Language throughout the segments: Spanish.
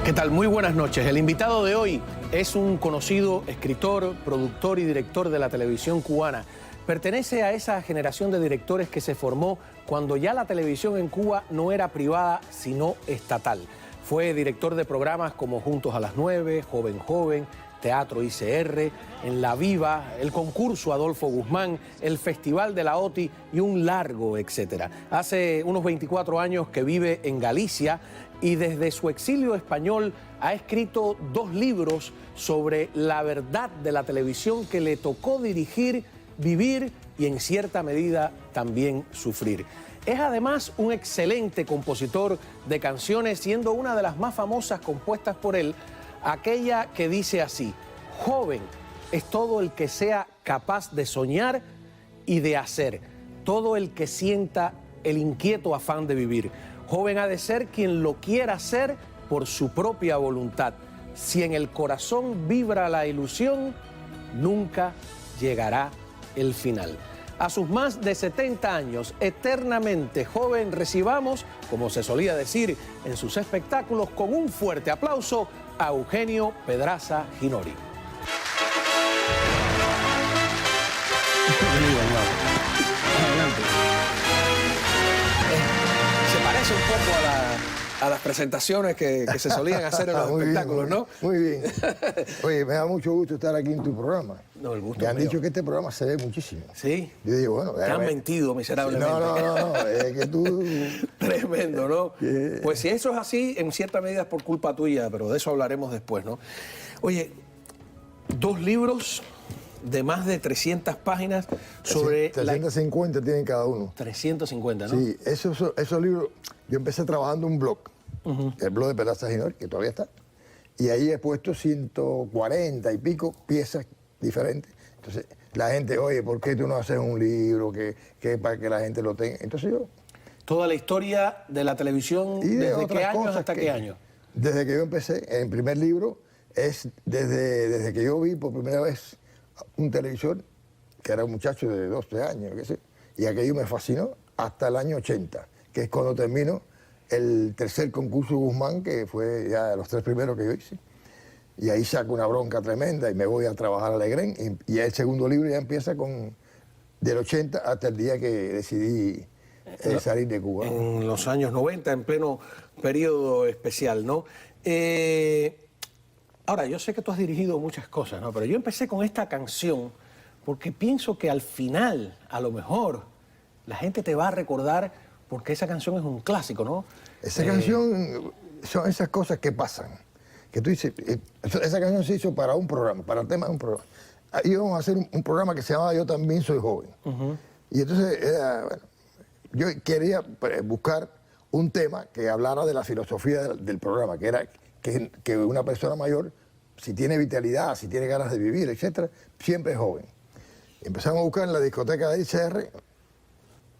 ¿Qué tal? Muy buenas noches. El invitado de hoy es un conocido escritor, productor y director de la televisión cubana. Pertenece a esa generación de directores que se formó cuando ya la televisión en Cuba no era privada, sino estatal. Fue director de programas como Juntos a las 9, Joven Joven, Teatro ICR, En la Viva, el concurso Adolfo Guzmán, el Festival de la OTI y un largo etcétera. Hace unos 24 años que vive en Galicia y desde su exilio español ha escrito 2 libros sobre la verdad de la televisión que le tocó dirigir, vivir y en cierta medida también sufrir. Es además un excelente compositor de canciones, siendo una de las más famosas compuestas por él, aquella que dice así: joven es todo el que sea capaz de soñar y de hacer, todo el que sienta el inquieto afán de vivir. Joven ha de ser quien lo quiera hacer por su propia voluntad. Si en el corazón vibra la ilusión, nunca llegará el final. A sus más de 70 años, eternamente joven, recibamos, como se solía decir en sus espectáculos, con un fuerte aplauso a Eugenio Pedraza Ginori. Se parece un poco a las presentaciones que se solían hacer en los espectáculos, bien, ¿no? Muy bien. Oye, me da mucho gusto estar aquí en tu programa. No, el gusto me han mío. dicho que este programa se ve muchísimo. Sí. Yo digo, bueno... Te han mentido miserablemente. No, es que tú... Tremendo, ¿no? Pues si eso es así, en cierta medida es por culpa tuya, pero de eso hablaremos después, ¿no? Oye, 2 libros de más de 300 páginas sobre... 350 tienen cada uno. 350, ¿no? Sí, esos libros... Yo empecé trabajando un blog, el blog de Pedraza Ginori, que todavía está, y ahí he puesto 140 y pico piezas diferentes. Entonces, la gente, oye, ¿por qué tú no haces un libro que para que la gente lo tenga? Entonces yo... Toda la historia de la televisión, Y de ¿desde qué años hasta que, qué año? Desde que yo empecé, el primer libro es desde que yo vi por primera vez un televisor, que era un muchacho de 12 años, qué sé, y aquello me fascinó hasta el año 80, que es cuando termino el tercer concurso Guzmán, que fue ya los 3 primeros que yo hice. Y ahí saco una bronca tremenda y me voy a trabajar a Legrén. Y el segundo libro ya empieza del 80 hasta el día que decidí salir de Cuba. En los años 90, en pleno periodo especial, ¿no? Ahora, yo sé que tú has dirigido muchas cosas, ¿no? Pero yo empecé con esta canción porque pienso que al final, a lo mejor, la gente te va a recordar porque esa canción es un clásico, ¿no? Esa canción son esas cosas que pasan. Que tú dices, esa canción se hizo para un programa, para el tema de un programa. Ahí íbamos a hacer un programa que se llamaba Yo también soy joven. Y entonces, bueno, yo quería buscar un tema que hablara de la filosofía del programa, que era que una persona mayor, si tiene vitalidad, si tiene ganas de vivir, etcétera, siempre es joven. Empezamos a buscar en la discoteca de ICR,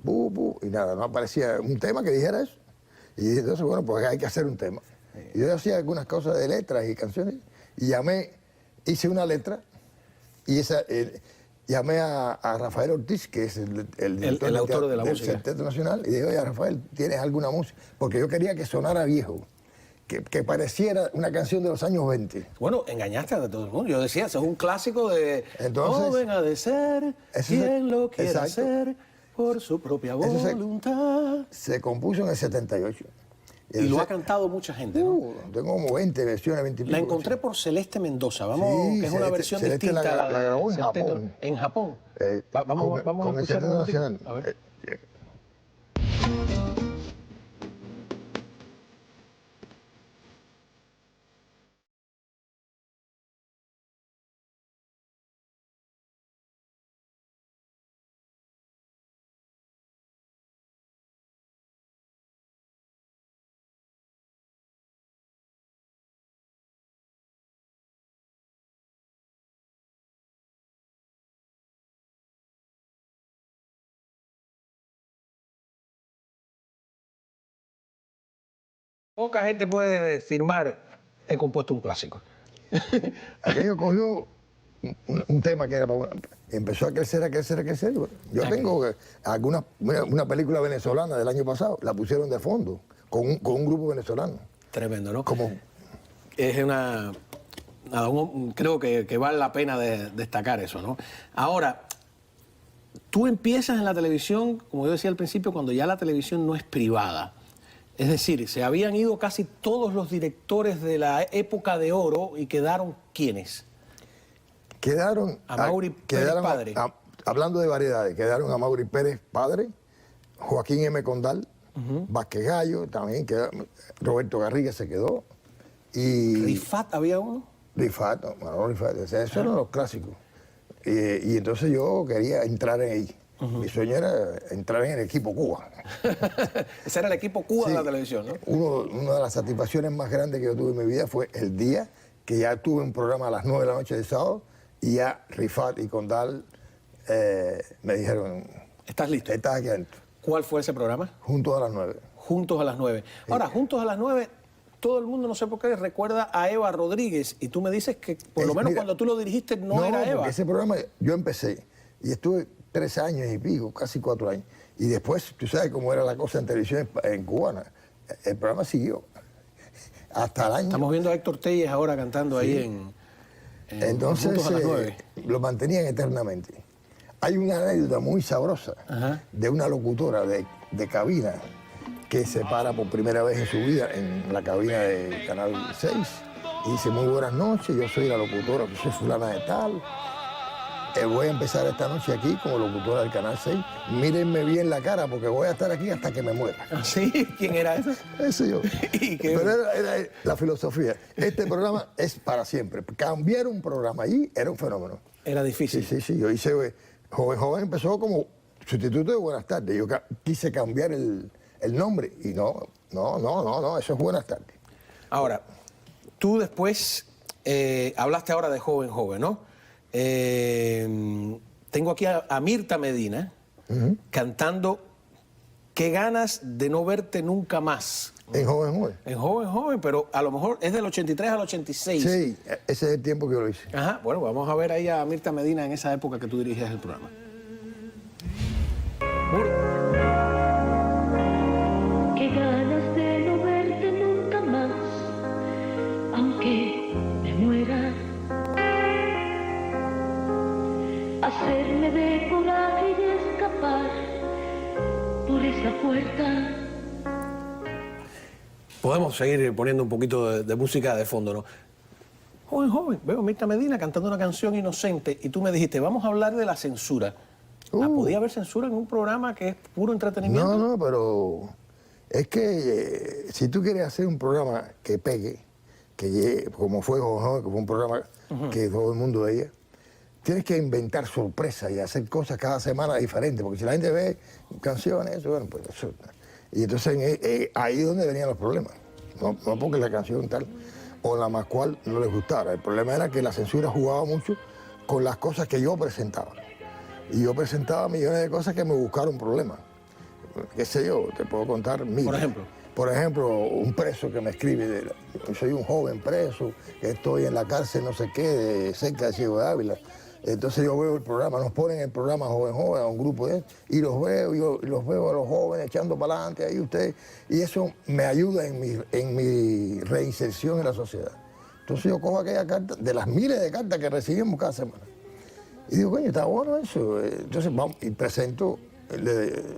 y nada, no aparecía un tema que dijera eso. Y entonces, bueno, pues hay que hacer un tema. Y yo hacía algunas cosas de letras y canciones, y hice una letra, y llamé a Rafael Ortiz, que es el autor de la música del Teatro Nacional, y dije, oye, Rafael, ¿tienes alguna música? Porque yo quería que sonara viejo, que pareciera una canción de los años 20. Bueno, engañaste a todo el mundo. Yo decía, eso es un clásico de... Entonces, joven ha de ser quien lo quiera hacer por su propia voluntad. Se compuso en el 78. Y lo ha cantado mucha gente, ¿no? Tengo como 20 versiones, 20 y pico. La encontré por Celeste Mendoza, vamos, que es una versión Celeste distinta. La grabó en Japón. En Japón. Vamos a escuchar un nacional. A ver. Poca gente puede firmar, he compuesto un clásico. Aquello cogió un tema que era empezó a crecer, a crecer, a crecer. Yo tengo una película venezolana del año pasado, la pusieron de fondo, con un grupo venezolano. Tremendo, ¿no? Como es creo que vale la pena destacar eso, ¿no? Ahora, tú empiezas en la televisión, como yo decía al principio, cuando ya la televisión no es privada. Es decir, se habían ido casi todos los directores de la época de oro y quedaron ¿quiénes? Quedaron Amaury Pérez padre. Hablando de variedades, quedaron Amaury Pérez padre, Joaquín M. Condal, Vázquez Gallo, también Roberto Garriga se quedó. Y ¿Rifat había uno? Rifat, esos eran los clásicos. Y entonces yo quería entrar en ahí. Mi sueño era entrar en el equipo Cuba. Ese era el equipo Cuba de la televisión, ¿no? Una de las satisfacciones más grandes que yo tuve en mi vida fue el día que ya tuve un programa a las 9 de la noche de sábado y ya Rifat y Condal me dijeron... ¿Estás listo? Estás aquí adentro. ¿Cuál fue ese programa? Juntos a las 9. Juntos a las 9. Ahora, Juntos a las 9, todo el mundo, no sé por qué, recuerda a Eva Rodríguez. Y tú me dices que, por lo menos cuando tú lo dirigiste, no era Eva. Ese programa yo empecé y estuve 3 años y pico, casi 4 años. Y después, tú sabes cómo era la cosa en televisión en cubana. El programa siguió hasta el año. Estamos viendo a Héctor Telles ahora cantando ahí en Entonces, Juntos a las 9. Lo mantenían eternamente. Hay una anécdota muy sabrosa de una locutora de cabina que se para por primera vez en su vida en la cabina de Canal 6 y dice: muy buenas noches, yo soy la locutora, yo soy fulana de tal. Voy a empezar esta noche aquí como locutora del Canal 6. Mírenme bien la cara porque voy a estar aquí hasta que me muera. ¿Sí? ¿Quién era ese? Ese yo. Pero era la filosofía. Este programa es para siempre. Cambiar un programa allí era un fenómeno. Era difícil. Sí. Yo hice... Joven empezó como sustituto de Buenas tardes. Yo quise cambiar el nombre y no, eso es Buenas tardes. Ahora, tú después hablaste ahora de Joven, ¿no? Tengo aquí a Mirta Medina cantando Qué ganas de no verte nunca más. En Joven. En Joven, pero a lo mejor es del 83 al 86. Sí, ese es el tiempo que yo lo hice. Ajá, bueno, vamos a ver ahí a Mirta Medina en esa época que tú dirigías el programa. Qué ganas de no verte nunca más, aunque me muera. Hacerme de coraje y escapar por esa puerta. Podemos seguir poniendo un poquito de música de fondo, ¿no? Joven, veo a Mirta Medina cantando una canción inocente y tú me dijiste, vamos a hablar de la censura. ¿Podía haber censura en un programa que es puro entretenimiento? No, pero es que si tú quieres hacer un programa que pegue, que llegue, como fue Joven, que fue un programa que todo el mundo veía, tienes que inventar sorpresas y hacer cosas cada semana diferentes, porque si la gente ve canciones, bueno, pues eso... Y entonces ahí es donde venían los problemas. No porque la canción tal o la más cual no les gustara. El problema era que la censura jugaba mucho con las cosas que yo presentaba. Y yo presentaba millones de cosas que me buscaron problemas. Qué sé yo, te puedo contar mil. Por ejemplo. Por ejemplo, un preso que me escribe, soy un joven preso, que estoy en la cárcel no sé qué, cerca de Ciego de Ávila. Entonces yo veo el programa, nos ponen el programa Joven, a un grupo de y los veo, los veo a los jóvenes echando para adelante ahí ustedes, y eso me ayuda en mi reinserción en la sociedad. Entonces yo cojo aquella carta, de las miles de cartas que recibimos cada semana, y digo, coño, está bueno eso. Entonces vamos y presento,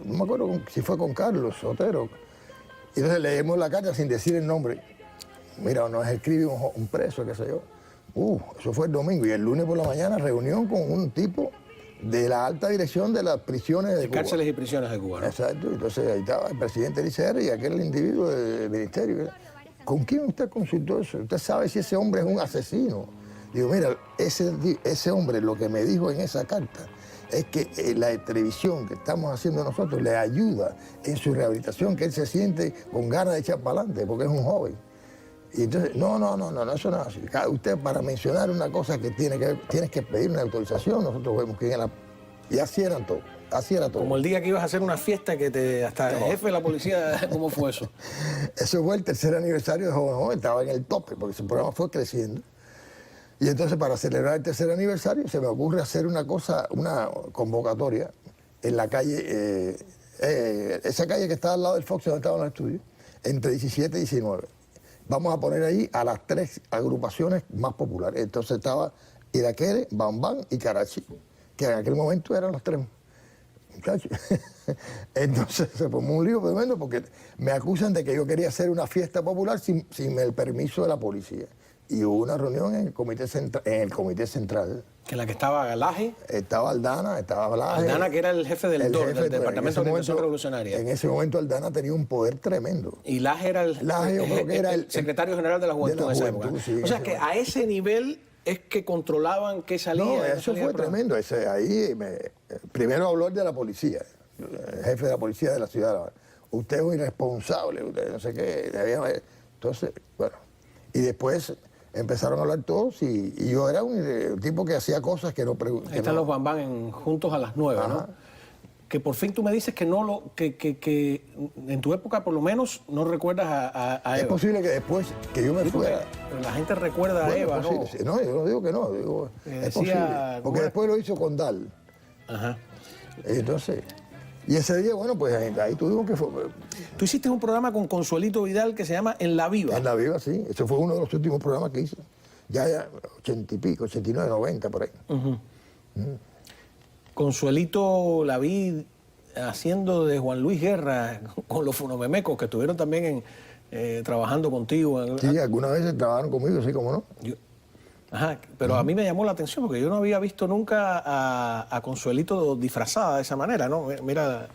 no me acuerdo si fue con Carlos Otero, y entonces leemos la carta sin decir el nombre. Mira, nos escribe un preso, qué sé yo. Eso fue el domingo y el lunes por la mañana reunión con un tipo de la alta dirección de las prisiones de Cuba. Cárceles y prisiones de Cuba, ¿no? Exacto, entonces ahí estaba el presidente Eliezer y aquel individuo del ministerio. ¿Con quién usted consultó eso? ¿Usted sabe si ese hombre es un asesino? Digo, mira, ese hombre lo que me dijo en esa carta es que la televisión que estamos haciendo nosotros le ayuda en su rehabilitación, que él se siente con ganas de echar para adelante porque es un joven. Y entonces, no, eso no es así. Usted para mencionar una cosa que tienes que pedir una autorización, nosotros vemos que y así era todo. Como el día que ibas a hacer una fiesta que hasta el jefe de la policía, ¿cómo fue eso? Eso fue el 3er aniversario de Joven, estaba en el tope, porque ese programa fue creciendo. Y entonces para celebrar el 3er aniversario se me ocurre hacer una convocatoria en la calle, esa calle que está al lado del Fox, donde estaban los estudios, entre 17 y 19. vamos a poner ahí a las 3 agrupaciones más populares. Entonces estaba Iraquere, Bambán y Karachi, que en aquel momento eran los 3 muchachos. Entonces se formó un lío tremendo porque me acusan de que yo quería hacer una fiesta popular sin el permiso de la policía. Y hubo una reunión en el comité central. Que en la que estaba Laje. Estaba Aldana, estaba Laje. Aldana, que era el jefe del Departamento de Organización Revolucionaria. En ese momento Aldana tenía un poder tremendo. Y Laje era el secretario general de la Juventud en esa época. Sí, o sea que a ese nivel es que controlaban qué salía. No, eso fue tremendo. Primero habló el de la policía, el jefe de la policía de la ciudad. Usted es un irresponsable, usted no sé qué. Entonces, bueno. Y después empezaron a hablar todos y yo era un tipo que hacía cosas que no preguntaba. Están los Bambán juntos a las 9, Ajá. ¿no? Que por fin tú me dices que que en tu época por lo menos no recuerdas a Eva. Es posible que después que yo me fuera. La gente recuerda a Eva, ¿no? Sí, no, yo no digo que no, digo, es posible. Porque después lo hizo con Dal. Ajá. Entonces, y ese día, bueno, pues ahí tuvimos que... Tú hiciste un programa con Consuelito Vidal que se llama En la Viva. En la Viva, sí. Ese fue uno de los últimos programas que hice. Ya 80 y pico, 89, 90, por ahí. Consuelito la vi haciendo de Juan Luis Guerra con los Funomemecos, que estuvieron también trabajando contigo. Sí, algunas veces trabajaron conmigo, sí, como no. Ajá, pero a mí me llamó la atención porque yo no había visto nunca a Consuelito disfrazada de esa manera, ¿no? Mira,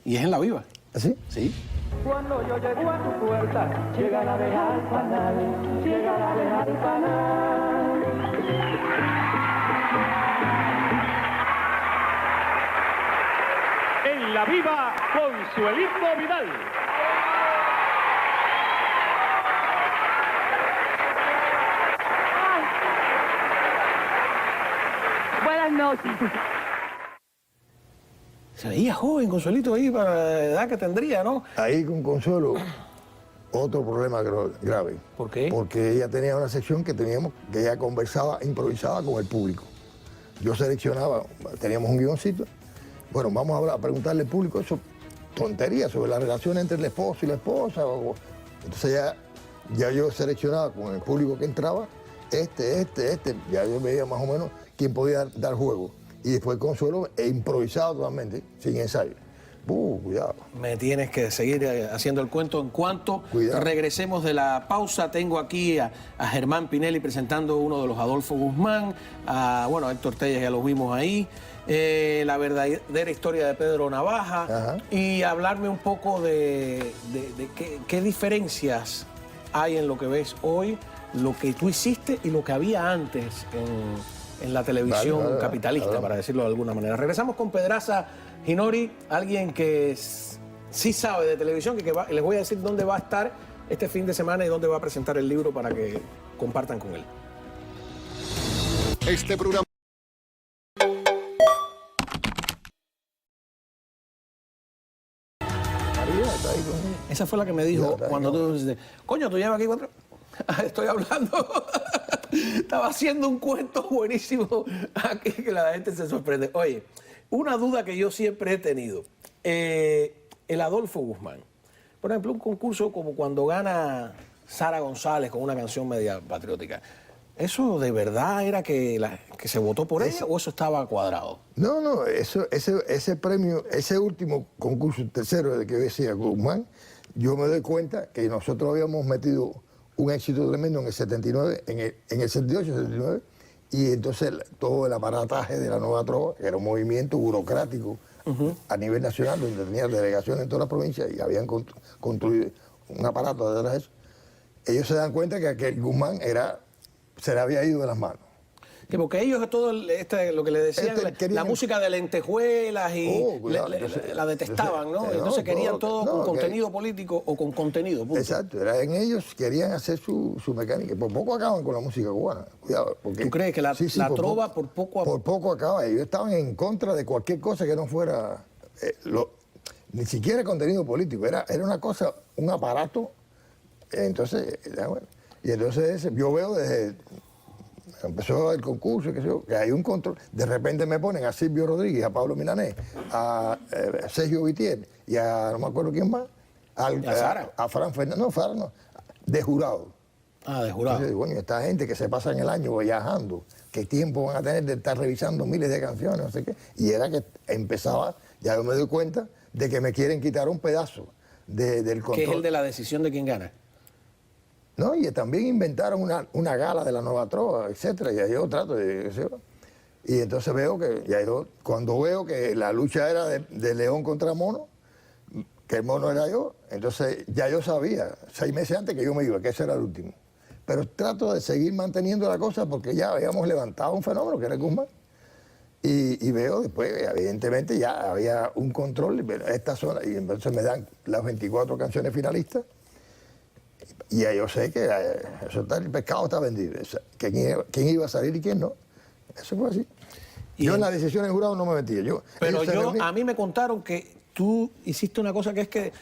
y es En la Viva. ¿Así? Sí. Cuando yo llego a tu puerta, llega la abeja al panal, llega la abeja al panal. En la Viva, Consuelito Vidal. Buenas noches. Se veía joven Consuelito ahí para la edad que tendría, ¿no? Ahí con Consuelo, otro problema grave. ¿Por qué? Porque ella tenía una sección que ella conversaba, improvisaba con el público. Yo seleccionaba, teníamos un guioncito. Bueno, vamos a preguntarle al público eso, tonterías sobre la relación entre el esposo y la esposa. Entonces ya yo seleccionaba con el público que entraba, ya yo veía más o menos quién podía dar juego. Y después Consuelo improvisado totalmente, sin ensayo. Cuidado. Me tienes que seguir haciendo el cuento. En cuanto Cuidado. regresemos de la pausa, tengo aquí a Germán Pinelli presentando uno de los Adolfo Guzmán, a Héctor Telles, ya los vimos ahí, la verdadera historia de Pedro Navaja. Ajá. Y hablarme un poco de qué diferencias hay en lo que ves hoy, lo que tú hiciste y lo que había antes en la televisión capitalista, para decirlo de alguna manera. Regresamos con Pedraza Ginori, alguien que sí sabe de televisión, les voy a decir dónde va a estar este fin de semana y dónde va a presentar el libro para que compartan con él. Este programa. Esa fue la que me dijo cuando tú dices, coño, tú llevas aquí 4... Estoy hablando. Estaba haciendo un cuento buenísimo aquí que la gente se sorprende. Oye, una duda que yo siempre he tenido. El Adolfo Guzmán. Por ejemplo, un concurso como cuando gana Sara González con una canción media patriótica. ¿Eso de verdad era que se votó por ella o eso estaba cuadrado? No, ese premio, ese último concurso, el tercero de que decía Guzmán, yo me doy cuenta que nosotros habíamos metido un éxito tremendo en el 79, en el 78, 79, y entonces todo el aparataje de la Nueva Trova, que era un movimiento burocrático a nivel nacional, donde tenía delegaciones en todas las provincias y habían construido un aparato detrás de eso, ellos se dan cuenta que aquel Guzmán se le había ido de las manos. Que porque ellos todo lo que le decían, la música de lentejuelas y la detestaban, ¿no? Entonces querían todo con contenido político o con contenido público. Exacto, en ellos querían hacer su mecánica. Por poco acaban con la música cubana. Cuidado. Porque, ¿tú crees que la trova por poco Por poco acaba. Ellos estaban en contra de cualquier cosa que no fuera, ni siquiera contenido político. Era una cosa, un aparato. Entonces, bueno. Y entonces yo veo desde... Empezó el concurso, que hay un control. De repente me ponen a Silvio Rodríguez, a Pablo Milanés, a Sergio Vitier y a no me acuerdo quién más. ¿Y a Sara? A Fran Fernández. No, Sara no. de jurado. Ah, de jurado. Entonces, bueno, esta gente que se pasa en el año viajando, ¿qué tiempo van a tener de estar revisando miles de canciones, no sé qué? Y era que empezaba, ya yo me doy cuenta de que me quieren quitar un pedazo del control. Que es el de la decisión de quién gana. No, y también inventaron una gala de la Nueva Trova, etcétera, y ahí yo trato de... Y entonces veo que, cuando veo que la lucha era de león contra mono, que el mono era yo, entonces ya yo sabía, 6 meses antes que yo me iba, que ese era el último. Pero trato de seguir manteniendo la cosa porque ya habíamos levantado un fenómeno que era Guzmán. Y veo después, evidentemente ya había un control, esta zona, y entonces me dan las 24 canciones finalistas. Y ya yo sé que el pescado está vendido, quién iba a salir y quién no. Eso fue así. Yo en las decisiones de jurado no me metía. Pero a mí me contaron que tú hiciste una cosa que es que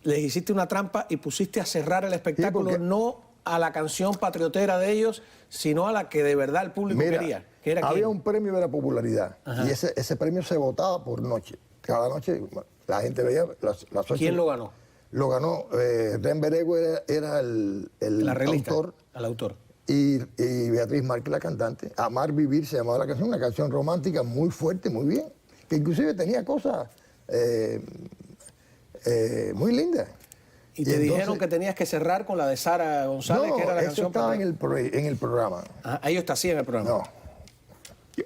les hiciste una trampa y pusiste a cerrar el espectáculo, porque, no a la canción patriotera de ellos, sino a la que de verdad el público quería. Que era había ¿quién? un premio de la popularidad. Ajá. Y ese premio se votaba por noche. Cada noche la gente veía las 8. ¿Quién lo ganó? Lo ganó, Ren Beregua era el autor. El autor. Y Beatriz Márquez, la cantante. Amar Vivir se llamaba la canción, una canción romántica muy fuerte, muy bien, que inclusive tenía cosas muy lindas. ¿Y te dijeron que tenías que cerrar con la de Sara González, que era la canción? No, estaba en el programa. Ajá, ellos está así en el programa. No,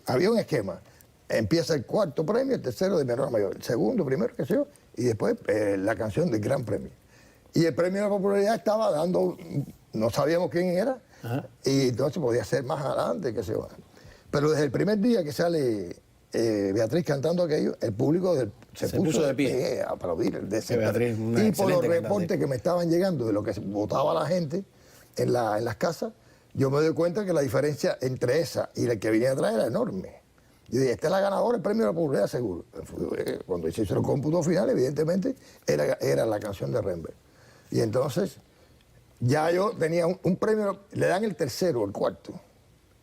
había un esquema. Empieza el cuarto premio, el tercero de menor a mayor, el segundo, primero, qué sé yo, y después la canción del gran premio. Y el premio de la popularidad estaba dando, no sabíamos quién era, ajá, y entonces podía ser más adelante, qué sé yo. Pero desde el primer día que sale Beatriz cantando aquello, el público se puso de pie a aplaudir. Beatriz, y por los reportes que me estaban llegando de lo que votaba la gente en las casas, yo me doy cuenta que la diferencia entre esa y la que venía atrás era enorme. Yo dije, esta es la ganadora, el premio de la popularidad seguro. Cuando se hizo el cómputo final, evidentemente, era la canción de Renberg. Y entonces, ya yo tenía un premio, le dan el tercero, el cuarto,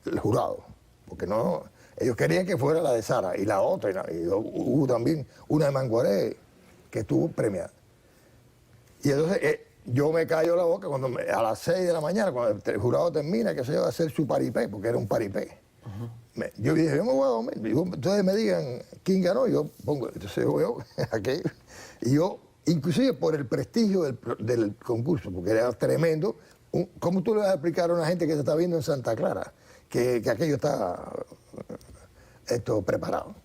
el jurado, porque no, ellos querían que fuera la de Sara, y la otra, y hubo también una de Manguaré que estuvo premiada. Y entonces, yo me cayó la boca cuando a las 6 de la mañana, cuando el jurado termina, que se iba a hacer su paripé, porque era un paripé. Yo dije, yo me voy a dormir. Entonces me digan quién ganó, yo pongo, entonces yo veo aquello. Y yo, inclusive por el prestigio del concurso, porque era tremendo, ¿cómo tú le vas a explicar a una gente que te está viendo en Santa Clara que aquello está preparado?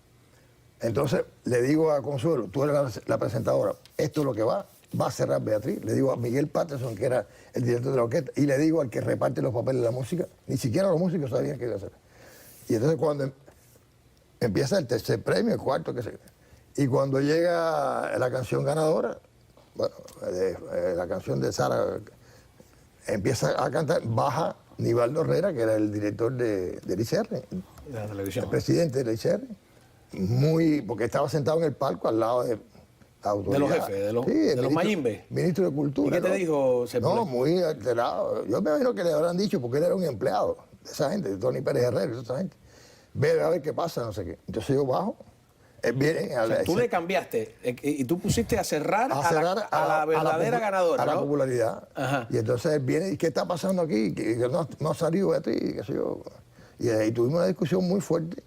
Entonces le digo a Consuelo, tú eres la presentadora, esto es lo que va a cerrar Beatriz. Le digo a Miguel Patterson, que era el director de la orquesta, y le digo al que reparte los papeles de la música, ni siquiera los músicos sabían qué iba a hacer. Y entonces cuando empieza el tercer premio, el cuarto, qué sé yo, y cuando llega la canción ganadora, bueno, la canción de Sara, empieza a cantar, baja Nivaldo Herrera, que era el director de ICR, de la televisión, el presidente de ICR, porque estaba sentado en el palco al lado de la autoridad. De los jefes, de los Mayimbe. Ministro de Cultura. ¿Y qué te dijo? No, muy alterado. Yo me imagino que le habrán dicho, porque él era un empleado de esa gente, de Tony Pérez Herrero, de esa gente. Ve a ver qué pasa, no sé qué. Entonces yo bajo. Tú le cambiaste y tú pusiste a cerrar a la verdadera ganadora, a la ¿no? popularidad. Ajá. Y entonces él viene, ¿y qué está pasando aquí? Que no ha salido Beatriz, qué sé yo. Y ahí tuvimos una discusión muy fuerte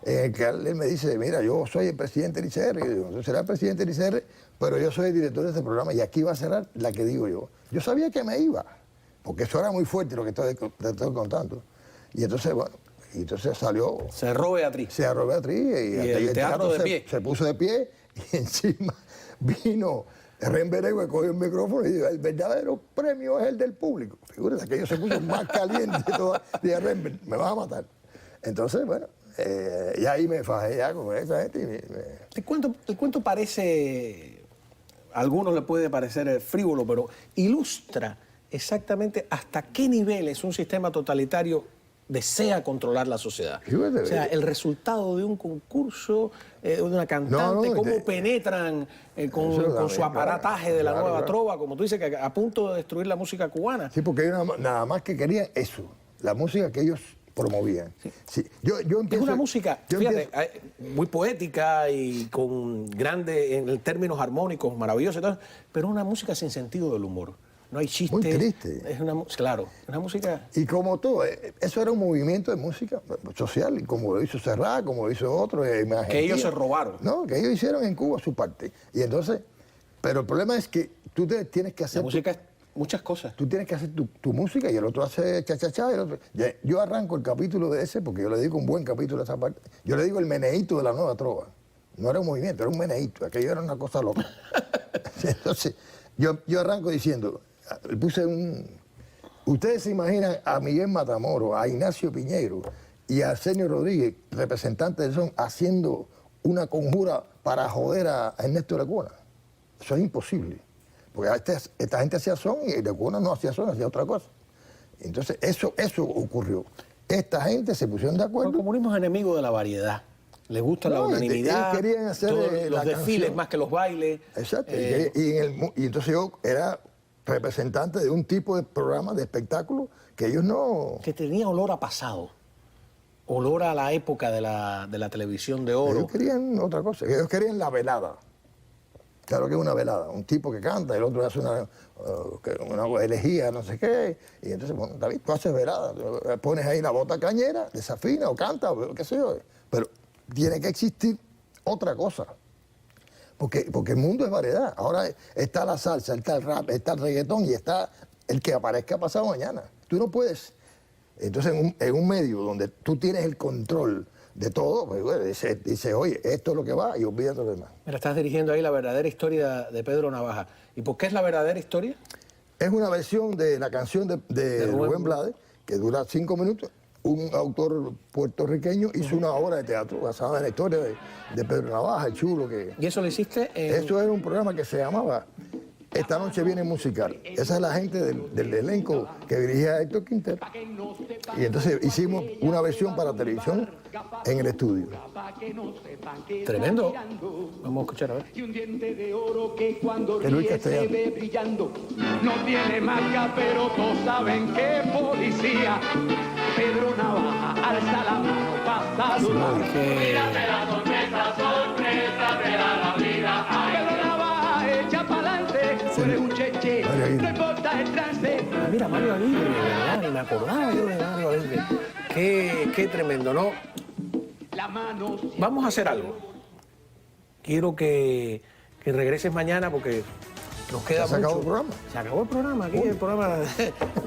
en el que él me dice, mira, yo soy el presidente del ICR. Y yo digo, tú serás el presidente del ICR, pero yo soy el director de este programa y aquí va a cerrar la que digo yo. Yo sabía que me iba, porque eso era muy fuerte lo que te estoy contando. Y entonces, bueno, salió... Cerró Beatriz. Cerró Beatriz y el teatro de pie. Se puso de pie y encima vino Ren Beregua, cogió el micrófono y dijo, el verdadero premio es el del público. Figúrate, aquello se puso más caliente de Ren, me vas a matar. Entonces, bueno, y ahí me fajé ya con esa gente. El cuento parece, a algunos le puede parecer frívolo, pero ilustra exactamente hasta qué niveles un sistema totalitario desea controlar la sociedad. O sea, el resultado de un concurso, de una cantante, cómo penetran con su aparataje de la nueva trova, como tú dices, que a punto de destruir la música cubana. Sí, porque ellos nada más que querían eso, la música que ellos promovían. Sí. Sí. Yo empiezo, es una música, fíjate, muy poética y con grandes, en términos armónicos, maravillosa, pero una música sin sentido del humor. no hay chiste. Muy triste. Es claro, una música... Y como todo, eso era un movimiento de música social, y como lo hizo Serrat, como lo hizo otro. Que ellos se robaron. No, que ellos hicieron en Cuba su parte. Y entonces, pero el problema es que tú tienes que hacer... La música es muchas cosas. Tú tienes que hacer tu música y el otro hace cha-cha-cha. Yo arranco el capítulo de ese porque yo le digo un buen capítulo a esa parte. Yo le digo el meneíto de la nueva trova. No era un movimiento, era un meneíto. Aquello era una cosa loca. Entonces, yo arranco diciendo, le puse ustedes se imaginan a Miguel Matamoros, a Ignacio Piñeiro y a Arsenio Rodríguez, representantes del son, haciendo una conjura para joder a Ernesto Lecuona. Eso es imposible. Porque esta gente hacía son y Lecuona no hacía son, hacía otra cosa. Entonces, eso ocurrió. Esta gente se pusieron de acuerdo. El comunismo es enemigo de la variedad. Les gusta la unanimidad, ellos querían hacer los desfiles más que los bailes. Exacto. Y entonces yo era representante de un tipo de programa, de espectáculo, que ellos no... Que tenía olor a pasado, olor a la época de la televisión de oro. Ellos querían otra cosa, ellos querían la velada. Claro que es una velada, un tipo que canta, el otro hace una elegía, no sé qué. Y entonces, bueno, David, tú haces velada, pones ahí la bota cañera, desafina o canta, o qué sé yo. Pero tiene que existir otra cosa. Porque el mundo es variedad. Ahora está la salsa, está el rap, está el reggaetón y está el que aparezca pasado mañana. Tú no puedes. Entonces, en un medio donde tú tienes el control de todo, pues bueno, dice, oye, esto es lo que va y olvídate lo demás. Mira, estás dirigiendo ahí la verdadera historia de Pedro Navaja. ¿Y por qué es la verdadera historia? Es una versión de la canción de Rubén Blades, que dura 5 minutos. Un autor puertorriqueño hizo una obra de teatro basada en la historia de Pedro Navaja, el chulo que... ¿Y eso lo hiciste en...? Eso era un programa que se llamaba Esta Noche Viene Musical. Esa es la gente del elenco que dirigía Héctor Quintero. Y entonces hicimos una versión para televisión en el estudio. Tremendo. Vamos a escuchar a ver. Y un diente de oro que cuando De Luis ríe se Castellano. ve brillando. No tiene marca, pero todos saben que policía. Pedro Navaja alza la mano para saludar. Que... la sorpresa, sorpresa te da la vida. Pedro Navaja echa pa'lante. Tú eres un cheche, Mario Aguirre. no importa el trance. Mira, Mario Aguirre, ¿verdad? Ni me acordaba yo de Mario Aguirre. Qué tremendo, ¿no? La mano Vamos a hacer algo. Quiero que regreses mañana porque nos queda ¿Se mucho. acabó el programa? Se acabó el programa. Aquí el programa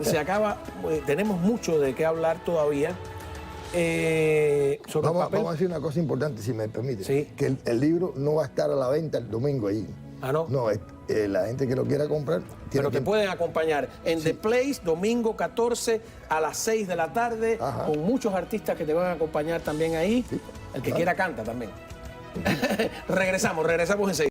se acaba. Tenemos mucho de qué hablar todavía. Sobre el papel. Vamos a decir una cosa importante, si me permite. Sí. Que el libro no va a estar a la venta el domingo ahí. Ah, ¿no? No, la gente que lo quiera comprar... Pero te que... pueden acompañar en The Place, domingo 14 a las 6 de la tarde, Ajá. con muchos artistas que te van a acompañar también ahí. Sí, El que claro. quiera canta también. Regresamos enseguida.